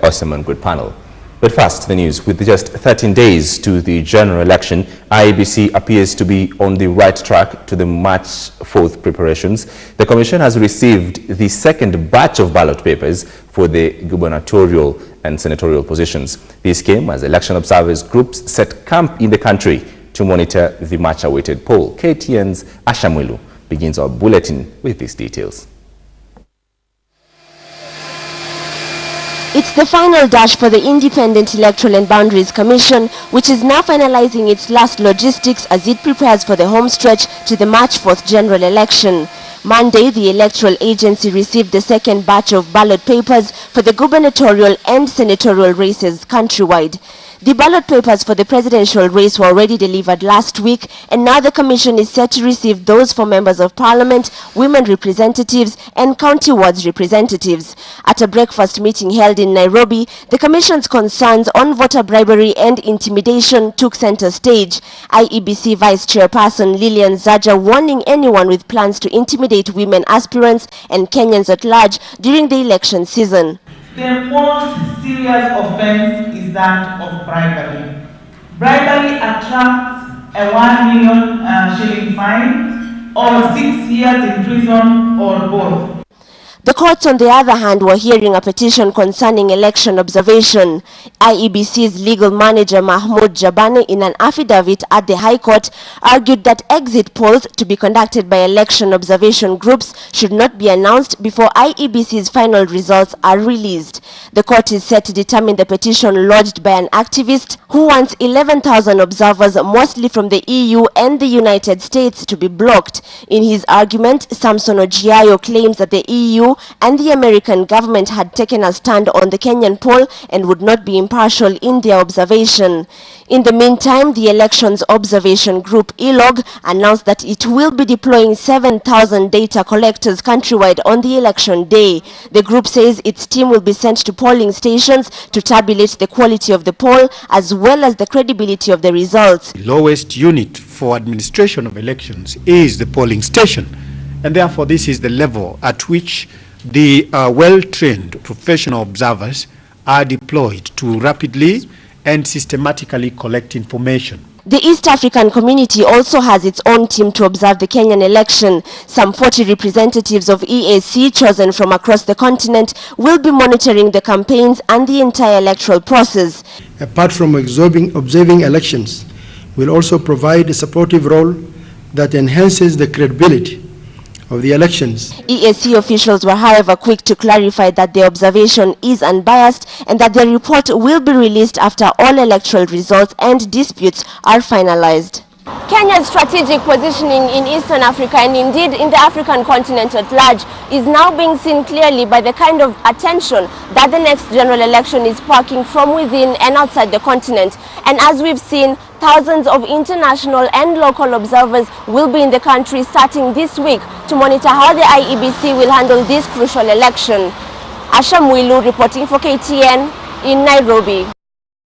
Oseman Grid Panel. But first, the news. With just 13 days to the general election, IEBC appears to be on the right track to the March 4th preparations. The Commission has received the second batch of ballot papers for the gubernatorial and senatorial positions. This came as election observers groups set camp in the country to monitor the much-awaited poll. KTN's Ashamwilu begins our bulletin with these details. It's the final dash for the Independent Electoral and Boundaries Commission, which is now finalizing its last logistics as it prepares for the home stretch to the March 4th general election. Monday, the electoral agency received the second batch of ballot papers for the gubernatorial and senatorial races countrywide. The ballot papers for the presidential race were already delivered last week, and now the Commission is set to receive those for members of parliament, women representatives, and county wards representatives. At a breakfast meeting held in Nairobi, the Commission's concerns on voter bribery and intimidation took center stage. IEBC Vice Chairperson Lilian Zaja warning anyone with plans to intimidate women aspirants and Kenyans at large during the election season. The most serious offense is that of bribery. Bribery attracts a 1 million shilling fine or 6 years in prison or both. The courts, on the other hand, were hearing a petition concerning election observation. IEBC's legal manager Mahmoud Jabane, in an affidavit at the High Court, argued that exit polls to be conducted by election observation groups should not be announced before IEBC's final results are released. The court is set to determine the petition lodged by an activist who wants 11,000 observers, mostly from the EU and the United States, to be blocked. In his argument, Samson Ojiayo claims that the EU and the American government had taken a stand on the Kenyan poll and would not be impartial in their observation. In the meantime, the Elections Observation Group ELOG announced that it will be deploying 7,000 data collectors countrywide on the election day. The group says its team will be sent to polling stations to tabulate the quality of the poll as well as the credibility of the results. The lowest unit for administration of elections is the polling station, and therefore this is the level at which the well-trained professional observers are deployed to rapidly and systematically collect information. The East African community also has its own team to observe the Kenyan election. Some 40 representatives of EAC chosen from across the continent will be monitoring the campaigns and the entire electoral process. Apart from observing elections, will also provide a supportive role that enhances the credibility of the elections. EAC officials were, however, quick to clarify that the observation is unbiased and that the report will be released after all electoral results and disputes are finalized. Kenya's strategic positioning in Eastern Africa and indeed in the African continent at large is now being seen clearly by the kind of attention that the next general election is sparking from within and outside the continent. And as we've seen, thousands of international and local observers will be in the country starting this week to monitor how the IEBC will handle this crucial election. Ashamwilu reporting for KTN in Nairobi.